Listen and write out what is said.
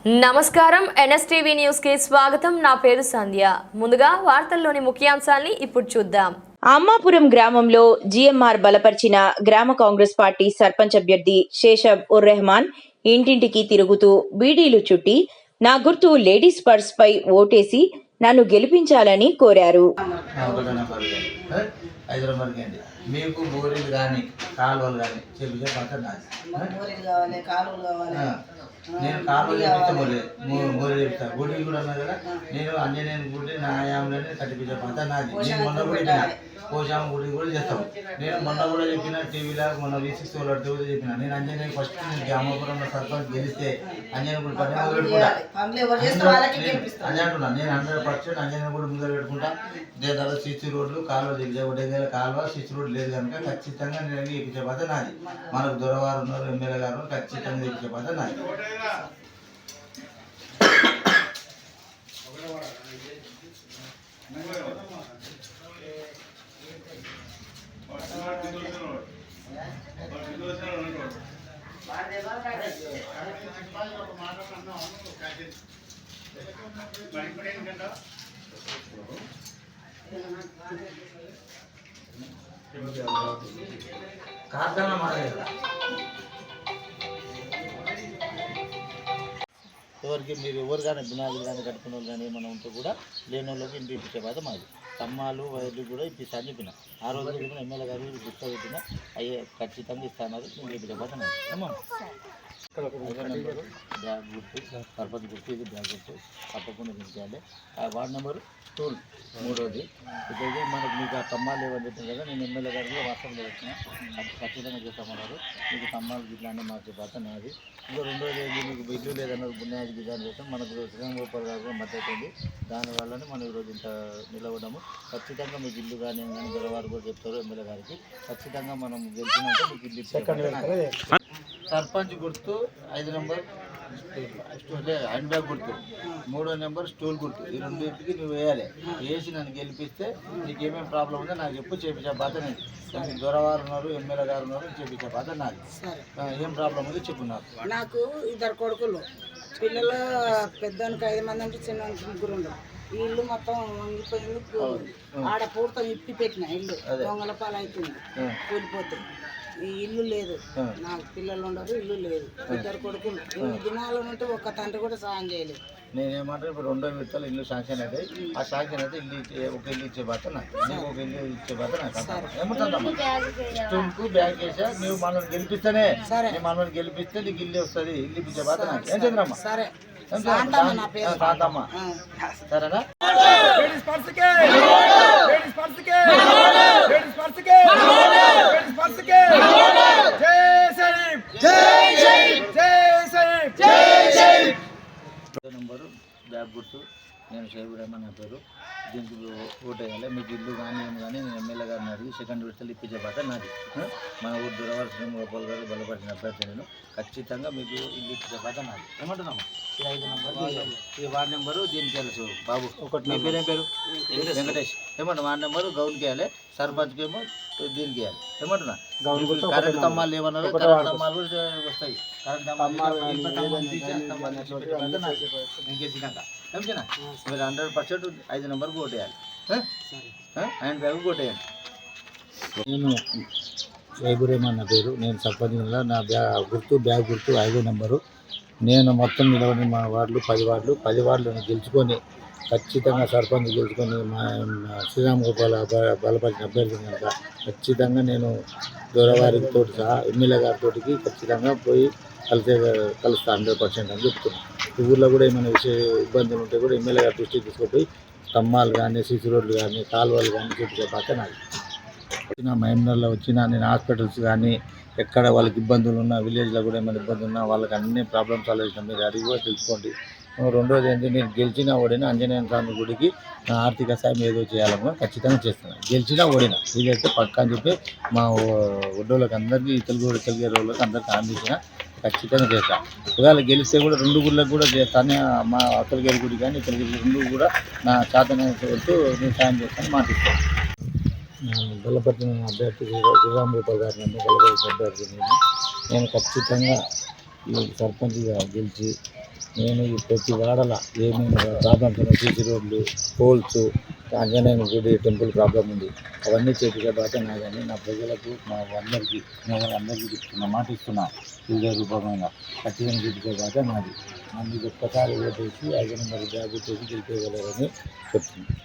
నమస్కారం NSTV news కి స్వాగతం. నా పేరు సంధ్య. ముందుగా వార్తల్లోని ముఖ్యాంశాల్ని ఇప్పుడు చూద్దాం. అమ్మాపురం గ్రామంలో జిఎంఆర్ బలపరిచిన గ్రామ కాంగ్రెస్ పార్టీ సర్పంచ్ అభ్యర్థి శేషబ్ ఉర్ రెహమాన్ ఇంటింటికి తిరుగుతూ బీడీలు చుట్టి నా గుర్తు లేడీస్ పర్స్ పై ఓటేసి నన్ను గెలిపించాలని కోరారు. మీకు బోరీలు కానీ కాలువలు కానీ చెబితే పక్కన నేను కాలువలు చెప్తే బోరీ చెప్తాను. గుడిలు కూడా ఉన్నా కదా, నేను అంజనేయుని గుడి నా ఆయాంలోనే కట్టిపించే పక్కన నాది. నేను మొన్న కూడా చెప్పిన పోషామ గుడి కూడా చేస్తాము. నేను మొన్న కూడా చెప్పిన టీవీలో మొన్న V6 టీవీలో చెప్పిన నేను అంజనేయుని ఫస్ట్ నేను గ్రామపురంలో సర్పంచ్ గెలిస్తే అంజనేయుని గుడి పని మొదలు పెట్టుకుంటా అని అంటున్నా. నేను 100% అంజనేయుని గుడి మొదలు పెట్టుకుంటా. దేని తర్వాత సిసి రోడ్లు కాలువ చెప్తే ఒడేగల కాలువ సిసి రోడ్లు లేదు కనుక ఖచ్చితంగా నేను ఇప్పించే బాధ నాది. మనకు దొరవారు ఉన్నారు, ఎమ్మెల్యే గారు ఖచ్చితంగా ఇప్పించే బాధ నాది. కార్ఖానా మారేది ఎవరికి మీరు ఎవరు కానీ బినాలు కానీ కట్టుకున్న వాళ్ళు కానీ ఏమైనా ఉంటే కూడా లేని వాళ్ళకి ఇంటి ఇప్పించే బాధ మాది. స్తంభాలు వైర్లు కూడా ఇప్పిస్తాను చెప్పిన. ఆ రోజు చెప్పిన ఎమ్మెల్యే గారు గుర్తు పెట్టిన అయ్యే ఖచ్చితంగా ఇస్తున్నారు. నేను ఇప్పించే బాధ మాది. ఏమో బ్యాగ్ గుర్తు సర్పంచ్ గుర్తు, ఇది బ్యాగ్ గుర్తు తప్పకుండా దించాలి. Ward number 2 3వది. ఇదైతే మనకు మీకు ఆ తమ్మాలు లేవని చెప్పాను కదా, నేను ఎమ్మెల్యే గారికి వాట్సాప్లో వచ్చిన అది ఖచ్చితంగా చేస్తామన్నారు. మీకు తమ్మాలు గిట్లా అన్నీ మార్చే బాధ నాది. ఇంకా రెండోది ఏంటి, మీకు బిల్లు లేదన్నారు బున్నాది విధానం చేస్తాం. మనకు శ్రీరామగోపాల్ గారు కూడా మద్దతు అవుతుంది. దానివల్లనే మనం ఈరోజు ఇంత నిలవడము. ఖచ్చితంగా మీకు ఇల్లు కానీ గొడవారు కూడా చెప్తారు ఎమ్మెల్యే గారికి. ఖచ్చితంగా మనం గెలిచినాక మీకు ఇల్లు సర్పంచ్ గుర్తు 5 నెంబర్ హ్యాండ్ బ్యాగ్ గుర్తు, 3వ నెంబర్ స్టూల్ గుర్తు. ఈ రెండింటికి నువ్వు వేయాలి. వేసి నన్ను గెలిపిస్తే నీకు ఏమేమి ప్రాబ్లం ఉందో నాకు చెప్పు, చేపించే బాధ నేను. నాకు దొరవారు ఉన్నారు, ఎమ్మెల్యే గారు ఉన్నారు, చేపించే బాధ నాది. ఏం ప్రాబ్లం ఉందో చెప్పు. నాకు 2 కొడుకులు, పిల్లలు పెద్దవానికి 5 మంది అంటే చిన్నవానికి 3 ఉన్నారు. ఈ ఇల్లు మొత్తం వంగిపోయింది. ఆడ పూర్తం ఇప్పి పెట్టిన ఇల్లు దొంగల పాలు అవుతుంది, కూలిపోతుంది. ఈ ఇల్లు లేదు, నాకు పిల్లలు ఉండరు, ఇల్లు లేదు. 2 కొడుకులు. 8 దినాలు ఉంటే ఒక్క తండ్రి కూడా సాయం చేయలేదు. నేనేమంటే ఇప్పుడు 2వ విడతలు ఇల్లు శాంక్షన్ అయితే ఆ శాంక్షన్ అయితే ఒక ఇల్లు ఇచ్చే బాధ నాకు, నీకు ఒక ఇల్లు ఇచ్చే బాధ నాకు. ఏమంటుందమ్మా, స్టూల్కు బ్యాగ్ వేసా నువ్వు మనల్ని గెలిపిస్తేనే, మనల్ని గెలిపిస్తే నీకు ఇల్లు వస్తుంది. ఇల్లు ఇచ్చే బాధ నాకు. ఏం చంద్రమ్మ? సరే శాంతమ్మ, సరేనా? నెంబరు బ్యాగ్ గుర్తు, నేను షేబ్ రెహమాన్ నా పేరు. దీనికి ఓటు వేయాలి. మీకు ఇల్లు కానీ ఏమి కానీ నేను ఎమ్మెల్యే గారిని అడిగి 2nd విడతలు ఇప్పించే బాధ నాది. మన ఊరు దొరవారు శ్రీరామగోపాల్ గారు బలపరిచిన అభ్యర్థి నేను. ఖచ్చితంగా మీకు ఇల్లు ఇప్పించే బాధ నాది. ఏమంటున్నాము? ఈ 5 నెంబర్, ఈ వార్డు నెంబరు దీనికి తెలుసు బాబు. మీ పేరేం పేరు? వెంకటేష్. ఏమంటున్నా వార్డు నెంబరు గౌన్కి వేయాలి, సర్పంచ్కి ఏమో దీనికి వేయాలి. ఏమంటున్నా? కరెంట్ తమ్మాలు ఏమన్నారు, కరెంట్ తమ్మాలు కూడా వస్తాయి. కరెంట్ తమ్మాలు నేను గెలిచినాక ఏమిచినా మీరు 100% 5 నెంబర్కి ఓటు వేయాలి. హ్యాండ్ బ్యాగ్ కొట్టేయాలి. నేను షేబ్ రెహమాన్ నా పేరు. నేను సర్పంచ్. నా బ్యాగ్ గుర్తు 5వ నెంబరు. నేను మొత్తం నిలబడి మా వార్డులు 10 వార్డులు 10 వార్డులను గెలుచుకొని ఖచ్చితంగా సర్పంచ్ గెలుచుకొని మా శ్రీరామగోపాల్ బలపరిచిన అభ్యర్థి కనుక ఖచ్చితంగా నేను దొరవారితో సహా ఎమ్మెల్యే గారితో ఖచ్చితంగా పోయి కలుస్తాను 100% అని చెప్తున్నాను. ఈ ఊళ్ళో కూడా ఏమైనా ఇబ్బందులు ఉంటే కూడా ఎమ్మెల్యే గారి దృష్టికి తీసుకుపోయి స్తంభాలు కానీ సిసి రోడ్లు కానీ కాలువలు కానీ చూపించే బాధ నాది. మహబూబ్నగర్లో వచ్చిన నేను హాస్పిటల్స్ కానీ ఎక్కడ వాళ్ళకి ఇబ్బందులు ఉన్నా, విలేజ్లో కూడా ఏమైనా ఇబ్బందులు ఉన్నా వాళ్ళకి అన్ని ప్రాబ్లమ్స్ సాల్వ్ చేసిన మీరు అది కూడా తెలుసుకోండి. రెండోది ఏంటి, నేను గెలిచినా ఓడినా ఆంజనేయ స్వామి గుడికి నా ఆర్థిక సాయం ఏదో చేయాలన్నా ఖచ్చితంగా చేస్తున్నాను. గెలిచినా ఓడినా ఇదైతే పక్కా అని చెప్పి మా ఒడ్డోళ్ళకి అందరికీ తెలుగు వాళ్ళకి అందరికీ హామీ ఇచ్చిన ఖచ్చితంగా చేస్తాను. ఒకవేళ గెలిస్తే కూడా 2 గుళ్ళకి కూడా చేస్తాను. మా అత్తలగిరి గుడి కానీ ఇతలగిరి 2 కూడా నా చేతనైనంత వరకు నేను సాయం చేస్తాను, మాటిస్తాను. బలపరిచిన అభ్యర్థి శ్రీరామగోపాల్ గారిని బలపరిచిన అభ్యర్థి నేను ఖచ్చితంగా ఈ సర్పంచ్గా గెలిచి నేను ఈ ప్రతి వాడల ఏమేమి ప్రాబ్లమ్స్ ఉన్నాయి, సీసీ రోడ్లు, పోల్స్, ఆంజనేయ గుడి టెంపుల్ ప్రాబ్లం ఉంది, అవన్నీ చేపించే బాధ్యత నాదని నా ప్రజలకు మా అందరికీ అందరికీ చెప్తున్నా, మాట ఇస్తున్నా. వివిధ రూపంగా ఖచ్చితంగా చూపించే బాధ్యత నాది. నన్ను ఒక్కసారి ఓటేసి 5 నెంబర్ బ్యాగ్ చేసి గెలిపేయగలరని చెప్తున్నాను.